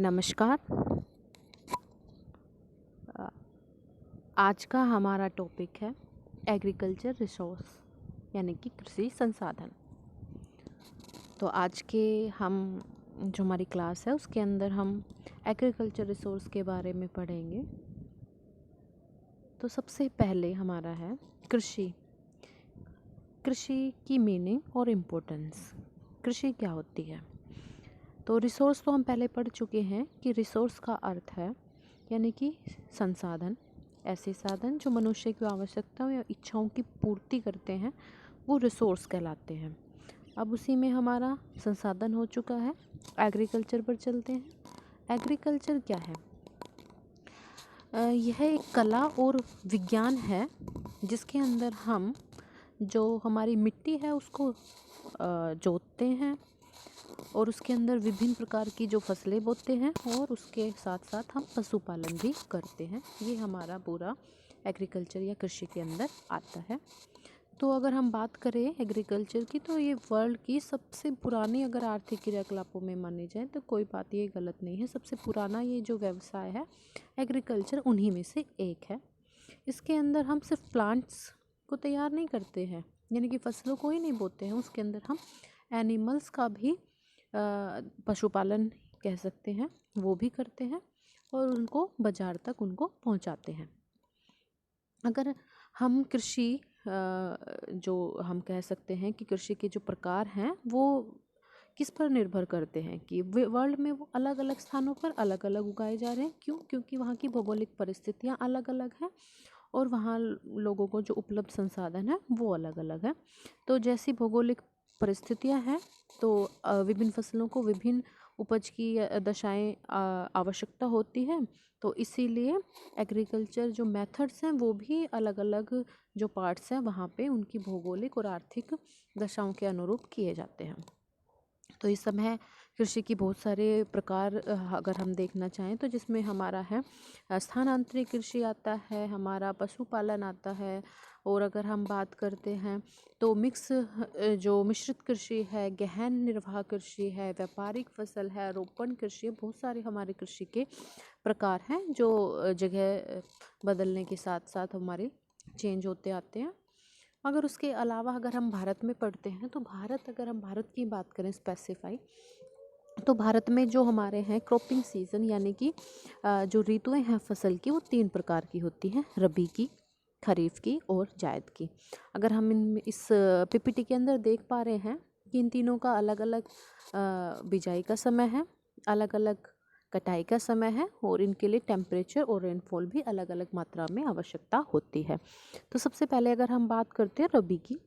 नमस्कार। अ, आज का हमारा टॉपिक है एग्रीकल्चर रिसोर्स यानी कि कृषि संसाधन। तो आज के हम जो हमारी क्लास है उसके अंदर हम एग्रीकल्चर रिसोर्स के बारे में पढ़ेंगे। तो सबसे पहले हमारा है कृषि। कृषि की मीनिंग और इम्पोर्टेंस। कृषि क्या होती है? तो रिसोर्स तो हम पहले पढ़ चुके हैं कि रिसोर्स का अर्थ है यानी कि संसाधन, ऐसे साधन जो मनुष्य की आवश्यकताओं या इच्छाओं की पूर्ति करते हैं, वो रिसोर्स कहलाते हैं। अब उसी में हमारा संसाधन हो चुका है। एग्रीकल्चर पर चलते हैं। एग्रीकल्चर क्या है? यह एक कला और विज्ञान है जिसके अंदर हम जो हमारी मिट्टी है उसको जोतते हैं और उसके अंदर विभिन्न प्रकार की जो फसलें बोते हैं और उसके साथ साथ हम पशुपालन भी करते हैं। ये हमारा पूरा एग्रीकल्चर या कृषि के अंदर आता है। तो अगर हम बात करें एग्रीकल्चर की, तो ये वर्ल्ड की सबसे पुरानी अगर आर्थिक क्रियाकलापों में मानी जाए तो कोई बात ये गलत नहीं है। सबसे पुराना ये जो व्यवसाय है एग्रीकल्चर उन्हीं में से एक है। इसके अंदर हम सिर्फ प्लांट्स को तैयार नहीं करते हैं, यानी कि फसलों को ही नहीं बोते हैं, उसके अंदर हम एनिमल्स का भी पशुपालन कह सकते हैं, वो भी करते हैं और उनको बाज़ार तक उनको पहुंचाते हैं। अगर हम कृषि जो हम कह सकते हैं कि कृषि के जो प्रकार हैं वो किस पर निर्भर करते हैं कि वर्ल्ड में वो अलग अलग स्थानों पर अलग अलग उगाए जा रहे हैं। क्यों? क्योंकि वहाँ की भौगोलिक परिस्थितियाँ अलग अलग हैं और वहाँ लोगों को जो उपलब्ध संसाधन है वो अलग अलग है। तो जैसी भौगोलिक परिस्थितियाँ हैं तो विभिन्न फसलों को विभिन्न उपज की दशाएं आवश्यकता होती है। तो इसीलिए एग्रीकल्चर जो मेथड्स हैं वो भी अलग अलग जो पार्ट्स हैं वहाँ पे उनकी भौगोलिक और आर्थिक दशाओं के अनुरूप किए जाते हैं। तो इस समय कृषि की बहुत सारे प्रकार अगर हम देखना चाहें तो जिसमें हमारा है स्थानांतरित कृषि आता है, हमारा पशुपालन आता है, और अगर हम बात करते हैं तो मिक्स जो मिश्रित कृषि है, गहन निर्वाह कृषि है, व्यापारिक फसल है, रोपण कृषि है। बहुत सारे हमारे कृषि के प्रकार हैं जो जगह बदलने के साथ साथ हमारे चेंज होते आते हैं। अगर उसके अलावा अगर हम भारत में पढ़ते हैं तो अगर हम भारत की बात करें स्पेसिफाई, तो भारत में जो हमारे हैं क्रॉपिंग सीज़न यानी कि जो ऋतुएं हैं फसल की वो 3 प्रकार की होती हैं, रबी की, खरीफ की और जायद की। अगर हम इस पीपीटी के अंदर देख पा रहे हैं कि इन तीनों का अलग अलग बिजाई का समय है, अलग अलग कटाई का समय है और इनके लिए टेम्परेचर और रेनफॉल भी अलग अलग मात्रा में आवश्यकता होती है। तो सबसे पहले अगर हम बात करते हैं रबी की,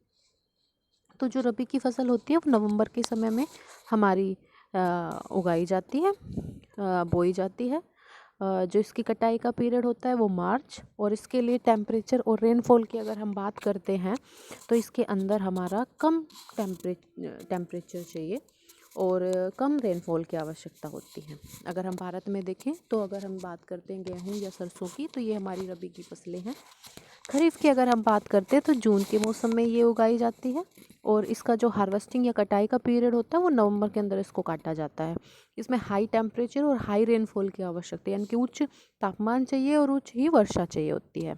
तो जो रबी की फसल होती है वो नवंबर के समय में हमारी उगाई जाती है, बोई जाती है। जो इसकी कटाई का पीरियड होता है वो मार्च, और इसके लिए टेम्परेचर और रेनफॉल की अगर हम बात करते हैं तो इसके अंदर हमारा कम टेम्परेचर चाहिए और कम रेनफॉल की आवश्यकता होती है। अगर हम भारत में देखें तो अगर हम बात करते हैं गेहूँ या सरसों की, तो ये हमारी रबी की फसलें हैं। खरीफ की अगर हम बात करते हैं तो जून के मौसम में ये उगाई जाती है और इसका जो हार्वेस्टिंग या कटाई का पीरियड होता है वो नवंबर के अंदर इसको काटा जाता है। इसमें हाई टेम्परेचर और हाई रेनफॉल की आवश्यकता यानी कि उच्च तापमान चाहिए और उच्च ही वर्षा चाहिए होती है।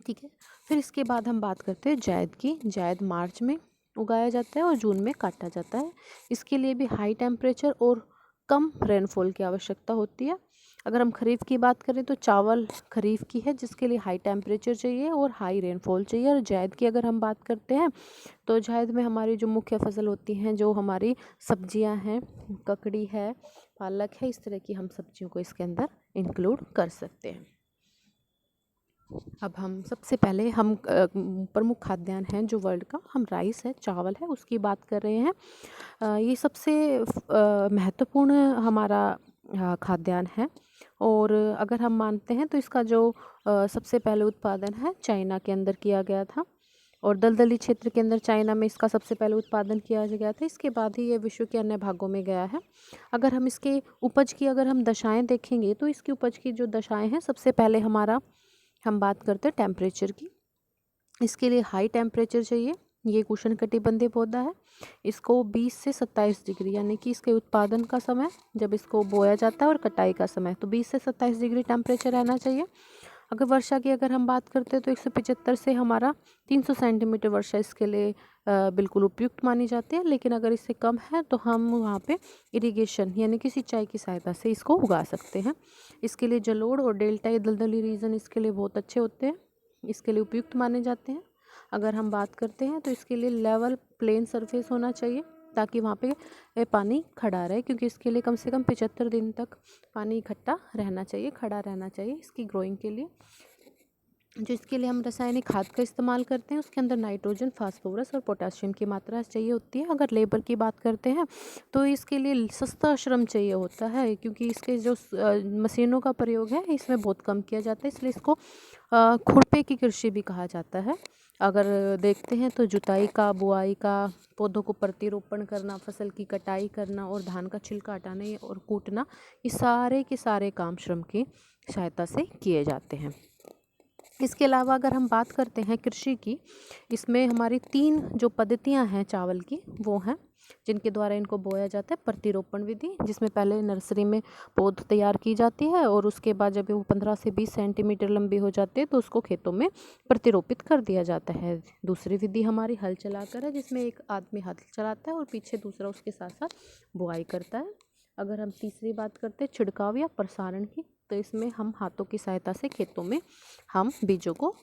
ठीक है। फिर इसके बाद हम बात करते हैं जायद की। जायद मार्च में उगाया जाता है और जून में काटा जाता है। इसके लिए भी हाई टेम्परेचर और कम रेनफॉल की आवश्यकता होती है। अगर हम खरीफ की बात करें तो चावल खरीफ की है जिसके लिए हाई टेम्परेचर चाहिए और हाई रेनफॉल चाहिए। और जायद की अगर हम बात करते हैं तो जायद में हमारी जो मुख्य फसल होती हैं, जो हमारी सब्जियां हैं, ककड़ी है, पालक है, इस तरह की हम सब्जियों को इसके अंदर इंक्लूड कर सकते हैं। अब हम सबसे पहले हम प्रमुख खाद्यान्न हैं जो वर्ल्ड का, हम राइस है, चावल है, उसकी बात कर रहे हैं। ये सबसे महत्वपूर्ण हमारा खाद्यान्न है और अगर हम मानते हैं तो इसका जो सबसे पहले उत्पादन है चाइना के अंदर किया गया था और दलदली क्षेत्र के अंदर चाइना में इसका सबसे पहले उत्पादन किया गया था। इसके बाद ही ये विश्व के अन्य भागों में गया है। अगर हम इसके उपज की अगर हम दशाएं देखेंगे तो इसकी उपज की जो दशाएं हैं, सबसे पहले हम बात करते हैं टेम्परेचर की। इसके लिए हाई टेम्परेचर चाहिए ये एक उष्णकटिबंधीय पौधा है। इसको 20 से 27 डिग्री यानी कि इसके उत्पादन का समय जब इसको बोया जाता है और कटाई का समय तो 20 से 27 डिग्री टेम्परेचर रहना चाहिए। अगर वर्षा की अगर हम बात करते हैं तो 175 से हमारा 300 सेंटीमीटर वर्षा इसके लिए बिल्कुल उपयुक्त मानी जाती है। लेकिन अगर इससे कम है तो हम वहाँ पे इरिगेशन यानी कि सिंचाई की सहायता से इसको उगा सकते हैं। इसके लिए जलोढ़ और डेल्टाई दलदली रीजन इसके लिए बहुत अच्छे होते हैं, इसके लिए उपयुक्त माने जाते हैं। अगर हम बात करते हैं तो इसके लिए लेवल प्लेन सरफेस होना चाहिए ताकि वहाँ पे पानी खड़ा रहे, क्योंकि इसके लिए कम से कम 75 दिन तक पानी इकट्ठा रहना चाहिए, खड़ा रहना चाहिए इसकी ग्रोइंग के लिए। जो इसके लिए हम रासायनिक खाद का इस्तेमाल करते हैं उसके अंदर नाइट्रोजन, फास्फोरस और पोटाशियम की मात्रा चाहिए होती है। अगर लेबर की बात करते हैं तो इसके लिए सस्ता श्रम चाहिए होता है, क्योंकि इसके जो मशीनों का प्रयोग है इसमें बहुत कम किया जाता है, इसलिए इसको खुरपे की कृषि भी कहा जाता है। अगर देखते हैं तो जुताई का, बुआई का, पौधों को प्रतिरोपण करना, फसल की कटाई करना और धान का छिलका हटाना और कूटना, ये सारे के सारे काम श्रम की सहायता से किए जाते हैं। इसके अलावा अगर हम बात करते हैं कृषि की, इसमें हमारी 3 जो पद्धतियां हैं चावल की वो हैं जिनके द्वारा इनको बोया जाता है। प्रतिरोपण विधि, जिसमें पहले नर्सरी में पौध तैयार की जाती है और उसके बाद जब वो 15 से 20 सेंटीमीटर लंबी हो जाती है तो उसको खेतों में प्रतिरोपित कर दिया जाता है। दूसरी विधि हमारी हल चलाकर है, जिसमें एक आदमी हल चलाता है और पीछे दूसरा उसके साथ साथ बुआई करता है। अगर हम तीसरी बात करते हैं छिड़काव या प्रसारण की, तो इसमें हम हाथों की सहायता से खेतों में हम बीजों को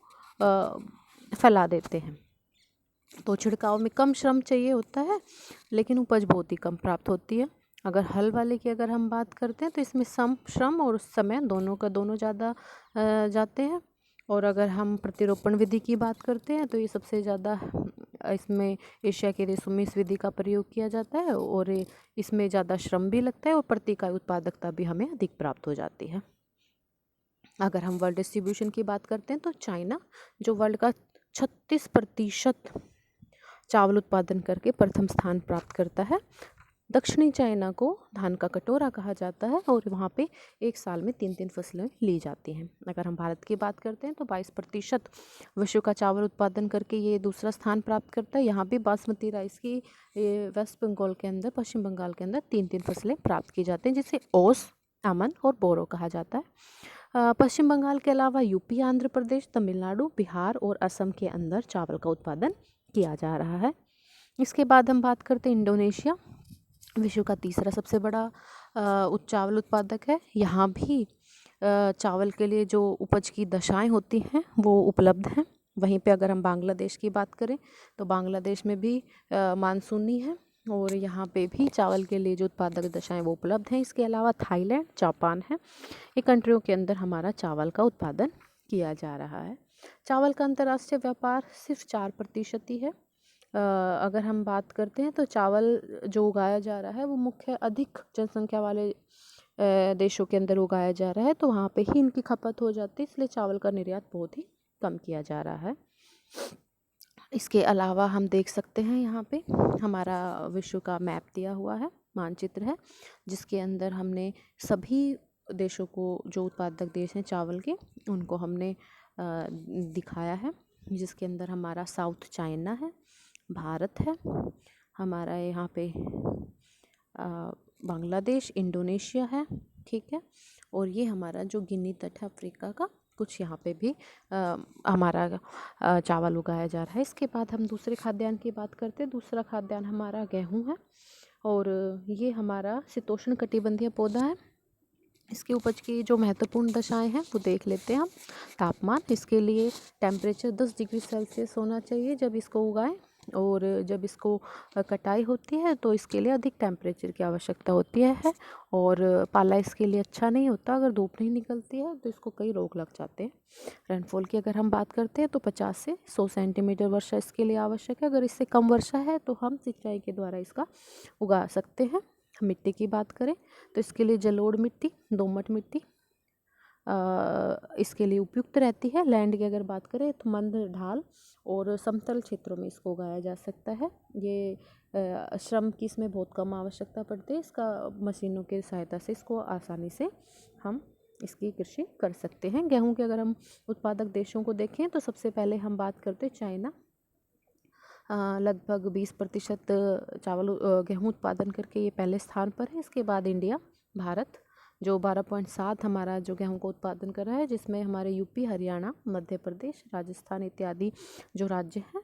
फैला देते हैं। तो छिड़काव में कम श्रम चाहिए होता है लेकिन उपज बहुत ही कम प्राप्त होती है। अगर हल वाले की अगर हम बात करते हैं तो इसमें श्रम और समय दोनों का दोनों ज़्यादा जाते हैं। और अगर हम प्रतिरोपण विधि की बात करते हैं तो ये सबसे ज़्यादा इसमें एशिया के देशों में इस विधि का प्रयोग किया जाता है और इसमें ज़्यादा श्रम भी लगता है और प्रति इकाई उत्पादकता भी हमें अधिक प्राप्त हो जाती है। अगर हम वर्ल्ड डिस्ट्रीब्यूशन की बात करते हैं तो चाइना जो वर्ल्ड का 36% चावल उत्पादन करके प्रथम स्थान प्राप्त करता है। दक्षिणी चाइना को धान का कटोरा कहा जाता है और वहाँ पे एक साल में 3-3 फसलें ली जाती हैं। अगर हम भारत की बात करते हैं तो 22% विश्व का चावल उत्पादन करके ये दूसरा स्थान प्राप्त करता है। यहाँ भी बासमती राइस की वेस्ट बंगाल के अंदर, पश्चिम बंगाल के अंदर 3-3 फसलें प्राप्त की जाती हैं, जिसे ओस, अमन और बोरो कहा जाता है। पश्चिम बंगाल के अलावा यूपी, आंध्र प्रदेश, तमिलनाडु, बिहार और असम के अंदर चावल का उत्पादन किया जा रहा है। इसके बाद हम बात करते हैं इंडोनेशिया, विश्व का तीसरा सबसे बड़ा चावल उत्पादक है। यहाँ भी चावल के लिए जो उपज की दशाएं होती हैं वो उपलब्ध हैं। वहीं पे अगर हम बांग्लादेश की बात करें तो बांग्लादेश में भी मानसूनी है और यहाँ पे भी चावल के लिए जो उत्पादक दशाएं वो उपलब्ध हैं। इसके अलावा थाईलैंड, जापान है, ये कंट्रियों के अंदर हमारा चावल का उत्पादन किया जा रहा है। चावल का अंतर्राष्ट्रीय व्यापार सिर्फ 4% ही है। अगर हम बात करते हैं तो चावल जो उगाया जा रहा है वो मुख्य अधिक जनसंख्या वाले देशों के अंदर उगाया जा रहा है, तो वहाँ पे ही इनकी खपत हो जाती है, इसलिए चावल का निर्यात बहुत ही कम किया जा रहा है। इसके अलावा हम देख सकते हैं यहाँ पे हमारा विश्व का मैप दिया हुआ है, मानचित्र है, जिसके अंदर हमने सभी देशों को जो उत्पादक देश हैं चावल के उनको हमने दिखाया है, जिसके अंदर हमारा साउथ चाइना है, भारत है, हमारा यहाँ पे बांग्लादेश, इंडोनेशिया है, ठीक है, और ये हमारा जो गिनी तट है अफ्रीका का, कुछ यहाँ पे भी हमारा चावल उगाया जा रहा है। इसके बाद हम दूसरे खाद्यान्न की बात करते हैं। दूसरा खाद्यान्न हमारा गेहूँ है और ये हमारा शीतोष्ण कटिबंधीय पौधा है। इसकी उपज की जो महत्वपूर्ण दशाएं हैं वो देख लेते हैं हम। तापमान, इसके लिए टेम्परेचर 10 डिग्री सेल्सियस होना चाहिए जब इसको उगाएं, और जब इसको कटाई होती है तो इसके लिए अधिक टेम्परेचर की आवश्यकता होती है और पाला इसके लिए अच्छा नहीं होता। अगर धूप नहीं निकलती है तो इसको कई रोग लग जाते हैं। रेनफॉल की अगर हम बात करते हैं तो 50 से 100 सेंटीमीटर वर्षा इसके लिए आवश्यक है। अगर इससे कम वर्षा है तो हम सिंचाई के द्वारा इसका उगा सकते हैं। मिट्टी की बात करें तो इसके लिए जलोढ़ मिट्टी, दोमट मिट्टी इसके लिए उपयुक्त रहती है। लैंड की अगर बात करें तो मंद ढाल और समतल क्षेत्रों में इसको उगाया जा सकता है। ये श्रम की इसमें बहुत कम आवश्यकता पड़ती है, इसका मशीनों की सहायता से इसको आसानी से हम इसकी कृषि कर सकते हैं। गेहूं के अगर हम उत्पादक देशों को देखें तो सबसे पहले हम बात करते हैं चाइना। लगभग 20% चावल गेहूँ उत्पादन करके ये पहले स्थान पर है। इसके बाद इंडिया, भारत जो 12.7 हमारा जो गेहूँ का उत्पादन कर रहा है, जिसमें हमारे यूपी, हरियाणा, मध्य प्रदेश, राजस्थान इत्यादि जो राज्य हैं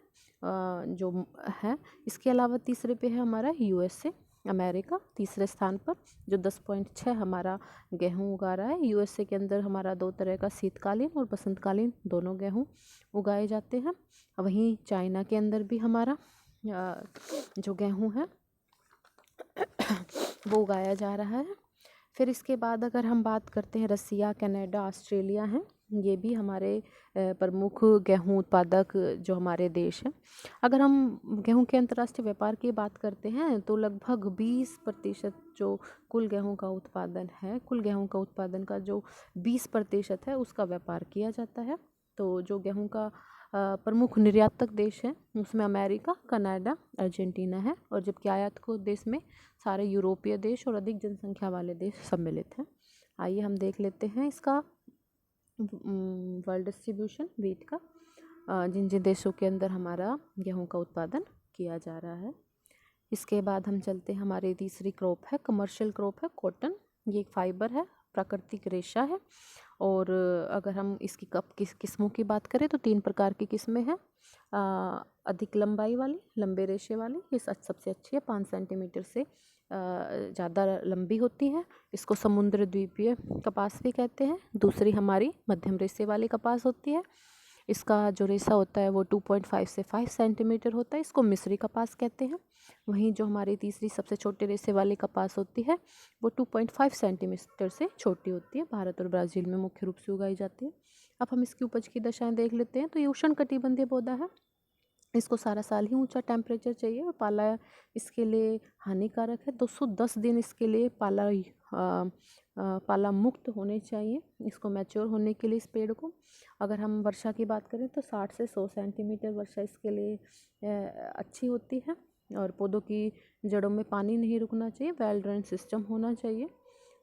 जो है। इसके अलावा तीसरे पे है हमारा यूएसए, अमेरिका तीसरे स्थान पर, जो 10.6 हमारा गेहूँ उगा रहा है। यूएसए के अंदर हमारा 2 तरह का शीतकालीन और बसंतकालीन दोनों गेहूँ उगाए जाते हैं। वहीं चाइना के अंदर भी हमारा जो गेहूँ है वो उगाया जा रहा है। फिर इसके बाद अगर हम बात करते हैं, रसिया, कनाडा, ऑस्ट्रेलिया हैं, ये भी हमारे प्रमुख गेहूँ उत्पादक जो हमारे देश हैं। अगर हम गेहूँ के अंतर्राष्ट्रीय व्यापार की बात करते हैं तो लगभग 20% जो कुल गेहूँ का उत्पादन है, कुल गेहूँ का उत्पादन का जो 20% है उसका व्यापार किया जाता है। तो जो गेहूँ का प्रमुख निर्यातक देश है उसमें अमेरिका, कनाडा, अर्जेंटीना है, और जबकि आयातक देश में सारे यूरोपीय देश और अधिक जनसंख्या वाले देश सम्मिलित हैं। आइए हम देख लेते हैं इसका वर्ल्ड डिस्ट्रीब्यूशन वीट का, जिन जिन देशों के अंदर हमारा गेहूं का उत्पादन किया जा रहा है। इसके बाद हम चलते हैं, हमारी तीसरी क्रॉप है, कमर्शियल क्रॉप है कॉटन। ये एक फाइबर है, प्राकृतिक रेशा है, और अगर हम इसकी किस्मों की बात करें तो 3 प्रकार की किस्में हैं। अधिक लंबाई वाली, लंबे रेशे वाली, ये सबसे अच्छी है, 5 सेंटीमीटर से ज़्यादा लंबी होती है। इसको समुद्र द्वीपीय कपास भी कहते हैं। दूसरी हमारी मध्यम रेशे वाली कपास होती है, इसका जो रेशा होता है वो 2.5 से 5 सेंटीमीटर होता है, इसको मिस्री कपास कहते हैं। वहीं जो हमारी तीसरी सबसे छोटे रेशे वाली कपास होती है वो 2.5 सेंटीमीटर से छोटी होती है। भारत और ब्राज़ील में मुख्य रूप से उगाई जाती है। अब हम इसकी उपज की दशाएं देख लेते हैं। तो ये उष्णकटिबंधीय पौधा है, इसको सारा साल ही ऊंचा टेम्परेचर चाहिए, और पाला इसके लिए हानिकारक है। 210 दिन इसके लिए पाला मुक्त होने चाहिए इसको मैच्योर होने के लिए, इस पेड़ को। अगर हम वर्षा की बात करें तो 60 से 100 सेंटीमीटर वर्षा इसके लिए अच्छी होती है, और पौधों की जड़ों में पानी नहीं रुकना चाहिए, वेल ड्रेन सिस्टम होना चाहिए।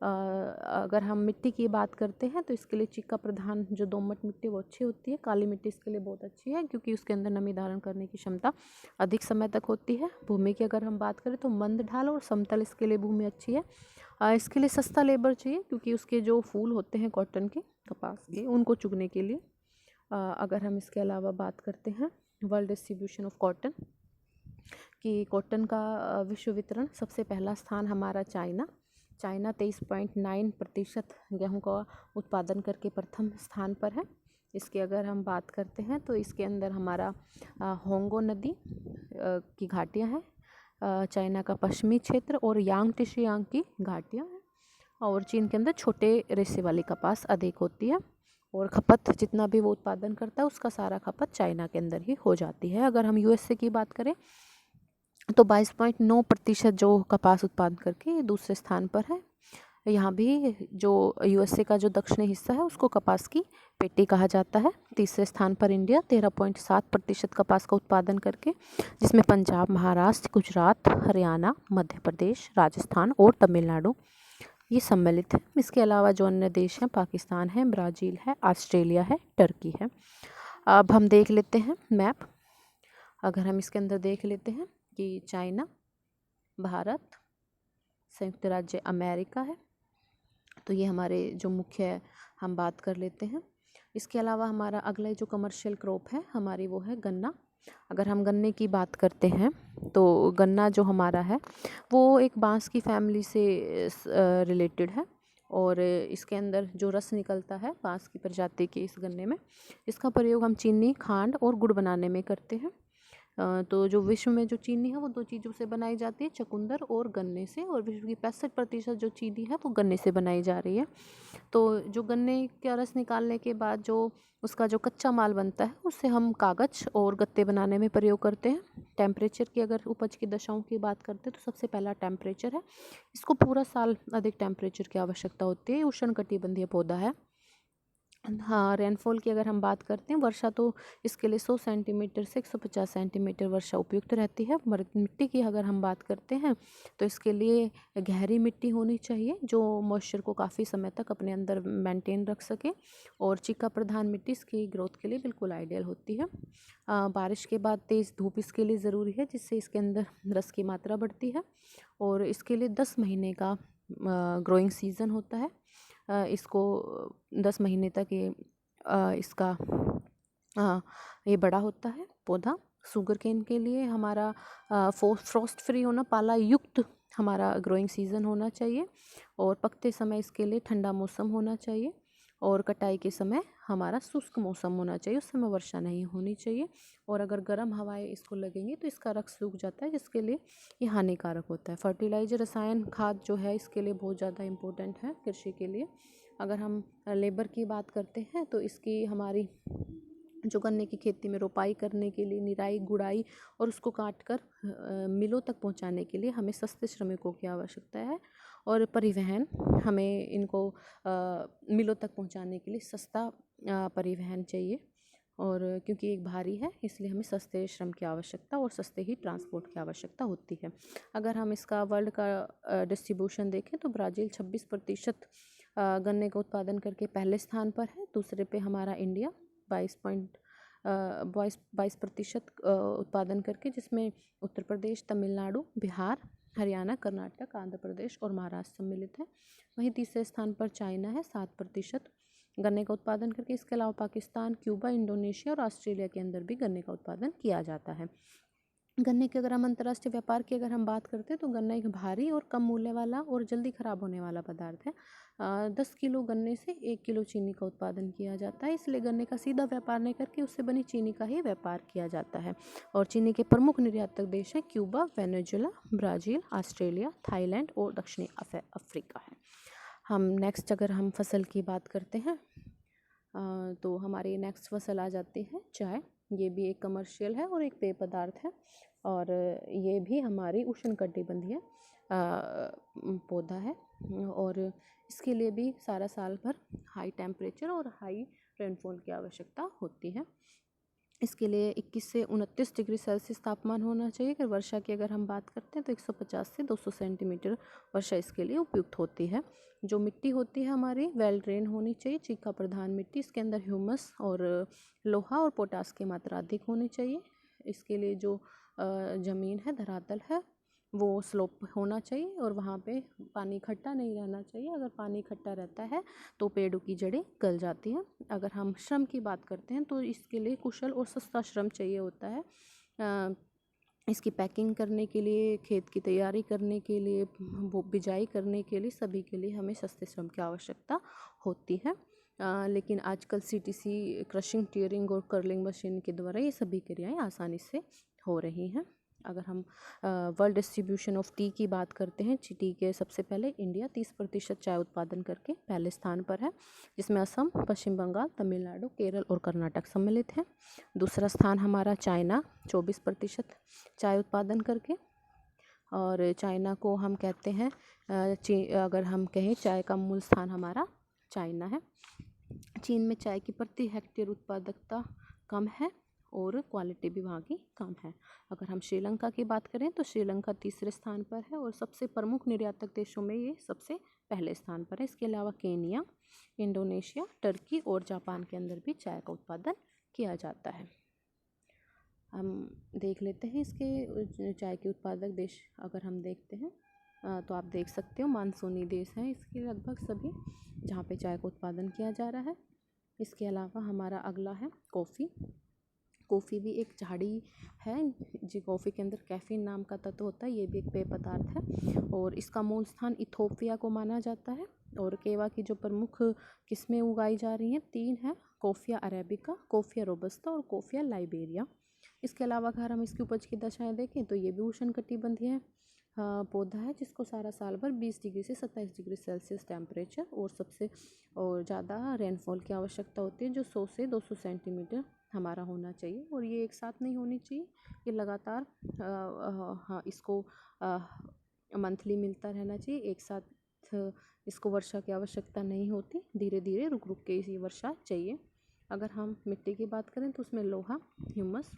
अगर हम मिट्टी की बात करते हैं तो इसके लिए चिक्का प्रधान जो दोमट मिट्टी वो अच्छी होती है। काली मिट्टी इसके लिए बहुत अच्छी है क्योंकि उसके अंदर नमी धारण करने की क्षमता अधिक समय तक होती है। भूमि की अगर हम बात करें तो मंद ढाल और समतल इसके लिए भूमि अच्छी है। इसके लिए सस्ता लेबर चाहिए क्योंकि उसके जो फूल होते हैं कॉटन के, कपास के, उनको चुगने के लिए। अगर हम इसके अलावा बात करते हैं वर्ल्ड डिस्ट्रीब्यूशन ऑफ कॉटन, कि कॉटन का विश्व वितरण सबसे पहला स्थान हमारा चाइना 23.9% गेहूं का उत्पादन करके प्रथम स्थान पर है। इसके अगर हम बात करते हैं तो इसके अंदर हमारा होंगो नदी की घाटियां हैं, चाइना का पश्चिमी क्षेत्र, और यांग की घाटियां हैं, और चीन के अंदर छोटे रेशे वाली कपास अधिक होती है, और खपत जितना भी वो उत्पादन करता है उसका सारा खपत चाइना के अंदर ही हो जाती है। अगर हम यूएसए की बात करें तो 22.9% जो कपास उत्पादन करके दूसरे स्थान पर है। यहाँ भी जो यूएसए का जो दक्षिणी हिस्सा है उसको कपास की पेटी कहा जाता है। तीसरे स्थान पर इंडिया 13.7% कपास का उत्पादन करके, जिसमें पंजाब, महाराष्ट्र, गुजरात, हरियाणा, मध्य प्रदेश, राजस्थान और तमिलनाडु ये सम्मिलित है। इसके अलावा जो अन्य देश हैं, पाकिस्तान है, ब्राज़ील है, ऑस्ट्रेलिया है, टर्की है। अब हम देख लेते हैं मैप। अगर हम इसके अंदर देख लेते हैं कि चाइना, भारत, संयुक्त राज्य अमेरिका है, तो ये हमारे जो मुख्य हम बात कर लेते हैं। इसके अलावा हमारा अगला जो कमर्शियल क्रॉप है हमारी वो है गन्ना। अगर हम गन्ने की बात करते हैं तो गन्ना जो हमारा है वो एक बांस की फैमिली से रिलेटेड है, और इसके अंदर जो रस निकलता है बांस की प्रजाति के इस गन्ने में, इसका प्रयोग हम चीनी, खांड और गुड़ बनाने में करते हैं। तो जो विश्व में जो चीनी है वो 2 चीज़ों से बनाई जाती है, चुकंदर और गन्ने से, और विश्व की 65% जो चीनी है वो गन्ने से बनाई जा रही है। तो जो गन्ने का रस निकालने के बाद जो उसका जो कच्चा माल बनता है उससे हम कागज़ और गत्ते बनाने में प्रयोग करते हैं। टेम्परेचर की अगर उपज की दशाओं की बात करते हैं तो सबसे पहला टेम्परेचर है, इसको पूरा साल अधिक टेम्परेचर की आवश्यकता होती है। उष्णकटिबंधीय पौधा है, हाँ, रेनफॉल की अगर हम बात करते हैं, वर्षा तो इसके लिए 100 सेंटीमीटर से 150 सेंटीमीटर वर्षा उपयुक्त रहती है। मिट्टी की अगर हम बात करते हैं तो इसके लिए गहरी मिट्टी होनी चाहिए जो मॉइस्चर को काफ़ी समय तक अपने अंदर मेंटेन रख सके, और चिक्का प्रधान मिट्टी इसकी ग्रोथ के लिए बिल्कुल आइडियल होती है। बारिश के बाद तेज़ धूप इसके लिए ज़रूरी है, जिससे इसके अंदर रस की मात्रा बढ़ती है, और इसके लिए 10 महीने का ग्रोइंग सीज़न होता है। इसको 10 महीने तक इसका ये बड़ा होता है पौधा। शुगर केन के लिए हमारा फ्रॉस्ट फ्री होना, पाला युक्त हमारा ग्रोइंग सीज़न होना चाहिए, और पकते समय इसके लिए ठंडा मौसम होना चाहिए, और कटाई के समय हमारा शुष्क मौसम होना चाहिए, उस समय वर्षा नहीं होनी चाहिए। और अगर गर्म हवाएं इसको लगेंगी तो इसका रख सूख जाता है, जिसके लिए ये हानिकारक होता है। फर्टिलाइजर, रसायन खाद जो है इसके लिए बहुत ज़्यादा इम्पोर्टेंट है कृषि के लिए। अगर हम लेबर की बात करते हैं तो इसकी हमारी जो गन्ने की खेती में रोपाई करने के लिए, निराई गुड़ाई और उसको काट कर मिलों तक पहुंचाने के लिए हमें सस्ते श्रमिकों की आवश्यकता है, और परिवहन, हमें इनको मिलों तक पहुंचाने के लिए सस्ता परिवहन चाहिए, और क्योंकि एक भारी है इसलिए हमें सस्ते श्रम की आवश्यकता और सस्ते ही ट्रांसपोर्ट की आवश्यकता होती है। अगर हम इसका वर्ल्ड का डिस्ट्रीब्यूशन देखें तो ब्राज़ील 26% गन्ने का उत्पादन करके पहले स्थान पर है। दूसरे पे हमारा इंडिया 22% उत्पादन करके, जिसमें उत्तर प्रदेश, तमिलनाडु, बिहार, हरियाणा, कर्नाटक, आंध्र प्रदेश और महाराष्ट्र सम्मिलित है। वहीं तीसरे स्थान पर चाइना है 7% गन्ने का उत्पादन करके। इसके अलावा पाकिस्तान, क्यूबा, इंडोनेशिया और ऑस्ट्रेलिया के अंदर भी गन्ने का उत्पादन किया जाता है। गन्ने के अगर हम अंतर्राष्ट्रीय व्यापार की अगर हम बात करते हैं तो गन्ना एक भारी और कम मूल्य वाला और जल्दी खराब होने वाला पदार्थ है। 10 किलो गन्ने से 1 किलो चीनी का उत्पादन किया जाता है, इसलिए गन्ने का सीधा व्यापार नहीं करके उससे बनी चीनी का ही व्यापार किया जाता है। और चीनी के प्रमुख निर्यातक देश हैं Cuba, Venezuela, Brazil, Australia, Thailand और दक्षिणी अफ्रीका है। हम नेक्स्ट अगर हम फसल की बात करते हैं तो हमारी नेक्स्ट फसल आ जाती है चाय। ये भी एक कमर्शियल है और एक पेय पदार्थ है, और ये भी हमारी उष्णकटिबंधीय पौधा है, और इसके लिए भी सारा साल भर हाई टेम्परेचर और हाई रेनफॉल की आवश्यकता होती है। इसके लिए 21 से 29 डिग्री सेल्सियस तापमान होना चाहिए। अगर वर्षा की अगर हम बात करते हैं तो 150 से 200 सेंटीमीटर वर्षा इसके लिए उपयुक्त होती है। जो मिट्टी होती है हमारी वेल ड्रेन होनी चाहिए, चीका प्रधान मिट्टी, इसके अंदर ह्यूमस और लोहा और पोटास की मात्रा अधिक होनी चाहिए। इसके लिए जो ज़मीन है, धरातल है, वो स्लोप होना चाहिए, और वहाँ पे पानी इकट्ठा नहीं रहना चाहिए। अगर पानी इकट्ठा रहता है तो पेड़ों की जड़ें गल जाती हैं। अगर हम श्रम की बात करते हैं तो इसके लिए कुशल और सस्ता श्रम चाहिए होता है। इसकी पैकिंग करने के लिए, खेत की तैयारी करने के लिए, बिजाई करने के लिए, सभी के लिए हमें सस्ते श्रम की आवश्यकता होती है। लेकिन आजकल सीटीसी, क्रशिंग, टीयरिंग और कर्लिंग मशीन के द्वारा ये सभी क्रियाएं आसानी से हो रही हैं। अगर हम वर्ल्ड डिस्ट्रीब्यूशन ऑफ टी की बात करते हैं, टी के सबसे पहले इंडिया 30% चाय उत्पादन करके पहले स्थान पर है, जिसमें असम, पश्चिम बंगाल, तमिलनाडु, केरल और कर्नाटक सम्मिलित हैं। दूसरा स्थान हमारा चाइना 24% चाय उत्पादन करके, और चाइना को हम कहते हैं अगर हम कहें चाय का मूल स्थान हमारा चाइना है। चीन में चाय की प्रति हेक्टेयर उत्पादकता कम है और क्वालिटी भी वहाँ की कम है। अगर हम श्रीलंका की बात करें तो श्रीलंका तीसरे स्थान पर है, और सबसे प्रमुख निर्यातक देशों में ये सबसे पहले स्थान पर है। इसके अलावा केनिया, इंडोनेशिया, टर्की और जापान के अंदर भी चाय का उत्पादन किया जाता है। हम देख लेते हैं इसके चाय के उत्पादक देश। अगर हम देखते हैं तो आप देख सकते हो मानसूनी देश हैं इसके लगभग सभी, जहाँ पे चाय का उत्पादन किया जा रहा है। इसके अलावा हमारा अगला है कॉफ़ी। कॉफ़ी भी एक झाड़ी है जी। कॉफ़ी के अंदर कैफीन नाम का तत्व होता है, ये भी एक पेय पदार्थ है, और इसका मूल स्थान इथोपिया को माना जाता है। और केवा की जो प्रमुख किस्में उगाई जा रही हैं 3 हैं, कॉफ़िया अरेबिका, कॉफ़िया रोबस्ता और कॉफ़िया लाइबेरिया। इसके अलावा अगर हम इसकी उपज की दशाएं देखें तो ये भी उष्णकटिबंधीय पौधा है, जिसको सारा साल भर 20 डिग्री से 27 डिग्री सेल्सियस टेम्परेचर और सबसे और ज़्यादा रेनफॉल की आवश्यकता होती है, जो 100 से 200 सेंटीमीटर हमारा होना चाहिए। और ये एक साथ नहीं होनी चाहिए, ये लगातार हाँ इसको मंथली मिलता रहना चाहिए। एक साथ इसको वर्षा की आवश्यकता नहीं होती, धीरे धीरे रुक रुक के इसी वर्षा चाहिए। अगर हम मिट्टी की बात करें तो उसमें लोहा, ह्यूमस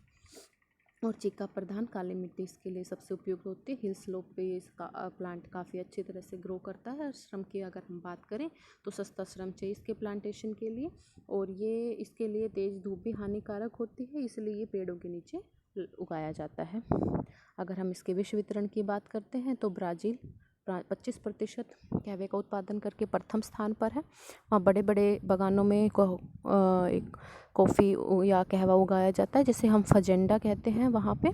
और चिक्का प्रधान काली मिट्टी इसके लिए सबसे उपयुक्त होती है। हिल स्लोप पे इसका प्लांट काफ़ी अच्छी तरह से ग्रो करता है। श्रम की अगर हम बात करें तो सस्ता श्रम चाहिए इसके प्लांटेशन के लिए, और ये इसके लिए तेज़ धूप भी हानिकारक होती है, इसलिए ये पेड़ों के नीचे उगाया जाता है। अगर हम इसके विश्व वितरण की बात करते हैं तो ब्राज़ील 25% कहवे का उत्पादन करके प्रथम स्थान पर है। वहाँ बड़े बड़े बागानों में एक कॉफ़ी या कहवा उगाया जाता है, जिसे हम फजेंडा कहते हैं वहाँ पे।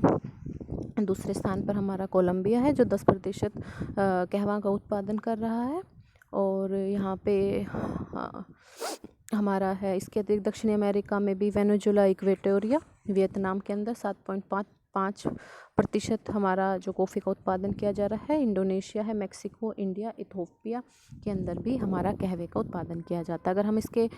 दूसरे स्थान पर हमारा कोलंबिया है जो 10% कहवा का उत्पादन कर रहा है। और यहाँ पे हमारा है इसके अतिरिक्त दक्षिणी अमेरिका में भी वेनेजुला, इक्वेटोरिया, वियतनाम के अंदर 7.5% हमारा जो कॉफ़ी का उत्पादन किया जा रहा है। इंडोनेशिया है, मैक्सिको, इंडिया, इथोपिया के अंदर भी हमारा कहवे का उत्पादन किया जाता है। अगर हम इसके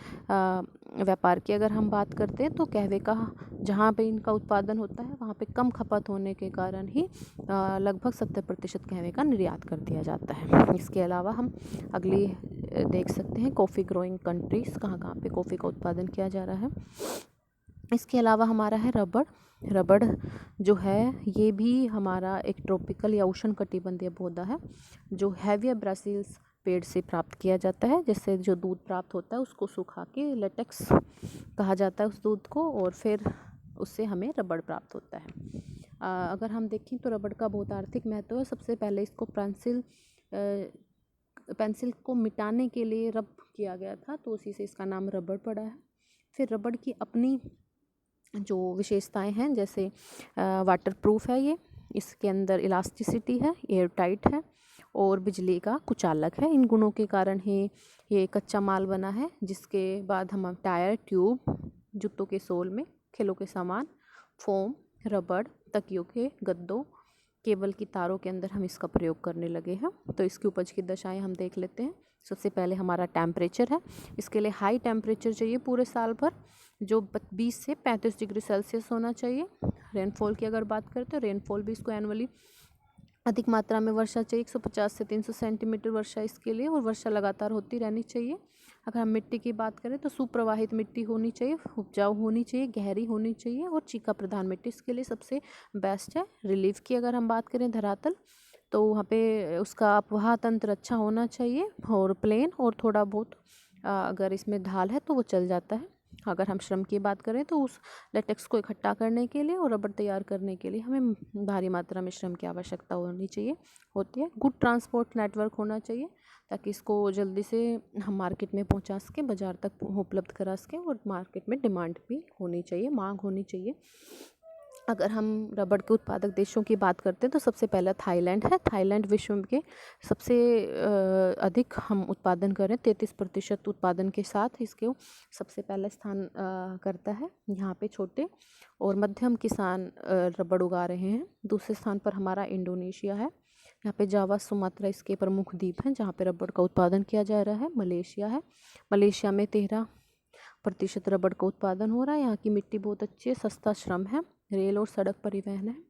व्यापार की अगर हम बात करते हैं तो कहवे का जहाँ पे इनका उत्पादन होता है वहाँ पे कम खपत होने के कारण ही लगभग 70% कहवे का निर्यात कर दिया जाता है। इसके अलावा हम अगली देख सकते हैं कॉफ़ी ग्रोइंग कंट्रीज़, कहाँ कहाँ पे कॉफ़ी का उत्पादन किया जा रहा है। इसके अलावा हमारा है रबड़। रबड़ जो है ये भी हमारा एक ट्रॉपिकल या उष्णकटिबंधीय पौधा है जो हैविया ब्रासिल्स पेड़ से प्राप्त किया जाता है। जिससे जो दूध प्राप्त होता है उसको सुखा के लेटेक्स कहा जाता है उस दूध को, और फिर उससे हमें रबड़ प्राप्त होता है। अगर हम देखें तो रबड़ का बहुत आर्थिक महत्व है। सबसे पहले इसको पेंसिल को मिटाने के लिए रब किया गया था, तो उसी से इसका नाम रबड़ पड़ा है। फिर रबड़ की अपनी जो विशेषताएं हैं, जैसे वाटरप्रूफ है ये, इसके अंदर इलास्टिसिटी है, एयर टाइट है और बिजली का कुचालक है। इन गुणों के कारण ही ये कच्चा माल बना है, जिसके बाद हम टायर, ट्यूब, जूतों के सोल में, खेलों के सामान, फोम, रबड़, तकियों के गद्दों, केबल की तारों के अंदर हम इसका प्रयोग करने लगे हैं। तो इसकी उपज की दशाएं हम देख लेते हैं। सबसे पहले हमारा टेम्परेचर है। इसके लिए हाई टेम्परेचर चाहिए पूरे साल भर, जो 20 से 35 डिग्री सेल्सियस होना चाहिए। रेनफॉल की अगर बात करें तो रेनफॉल भी इसको एनुअली अधिक मात्रा में वर्षा चाहिए, 150 से 300 सेंटीमीटर वर्षा इसके लिए, और वर्षा लगातार होती रहनी चाहिए। अगर हम मिट्टी की बात करें तो सुप्रवाहित मिट्टी होनी चाहिए, उपजाऊ होनी चाहिए, गहरी होनी चाहिए और चीका प्रधान मिट्टी इसके लिए सबसे बेस्ट है। रिलीफ की अगर हम बात करें धरातल, तो वहाँ पे उसका अपवाह तंत्र अच्छा होना चाहिए और प्लेन, और थोड़ा बहुत अगर इसमें ढाल है तो वो चल जाता है। अगर हम श्रम की बात करें तो उस लेटेक्स को इकट्ठा करने के लिए और रबड़ तैयार करने के लिए हमें भारी मात्रा में श्रम की आवश्यकता होती है। गुड ट्रांसपोर्ट नेटवर्क होना चाहिए ताकि इसको जल्दी से हम मार्केट में पहुंचा सकें, बाज़ार तक उपलब्ध करा सकें, और मार्केट में डिमांड भी होनी चाहिए, मांग होनी चाहिए। अगर हम रबड़ के उत्पादक देशों की बात करते हैं तो सबसे पहला थाईलैंड है। थाईलैंड विश्व के सबसे अधिक हम उत्पादन करें, 33% उत्पादन के साथ इसके सबसे पहला स्थान करता है। यहाँ पे छोटे और मध्यम किसान रबड़ उगा रहे हैं। दूसरे स्थान पर हमारा इंडोनेशिया है। यहाँ पे जावा, सुमात्रा इसके प्रमुख द्वीप हैं जहाँ पे रबड़ का उत्पादन किया जा रहा है। मलेशिया है। मलेशिया में 13% रबड़ का उत्पादन हो रहा है। यहाँ की मिट्टी बहुत अच्छी है, सस्ता श्रम है, रेल और सड़क परिवहन है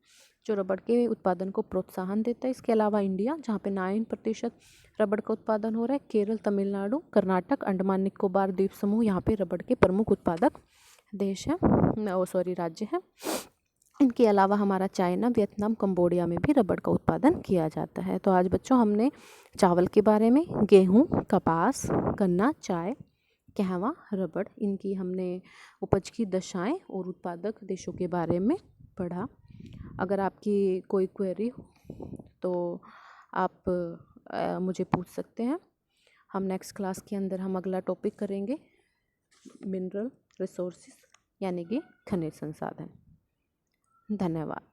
जो रबड़ के उत्पादन को प्रोत्साहन देता है। इसके अलावा इंडिया, जहाँ पे 9% रबड़ का उत्पादन हो रहा है। केरल, तमिलनाडु, कर्नाटक, अंडमान निकोबार द्वीप समूह यहाँ पे रबड़ के प्रमुख उत्पादक देश हैं, राज्य हैं। इनके अलावा हमारा चाइना, वियतनाम, कंबोडिया में भी रबड़ का उत्पादन किया जाता है। तो आज बच्चों हमने चावल के बारे में, गेहूँ, कपास, गन्ना, चाय, कहवा, रबड़, इनकी हमने उपज की दशाएं और उत्पादक देशों के बारे में पढ़ा। अगर आपकी कोई क्वेरी हो तो आप मुझे पूछ सकते हैं। हम नेक्स्ट क्लास के अंदर हम अगला टॉपिक करेंगे मिनरल रिसोर्सेज, यानी कि खनिज संसाधन। धन्यवाद।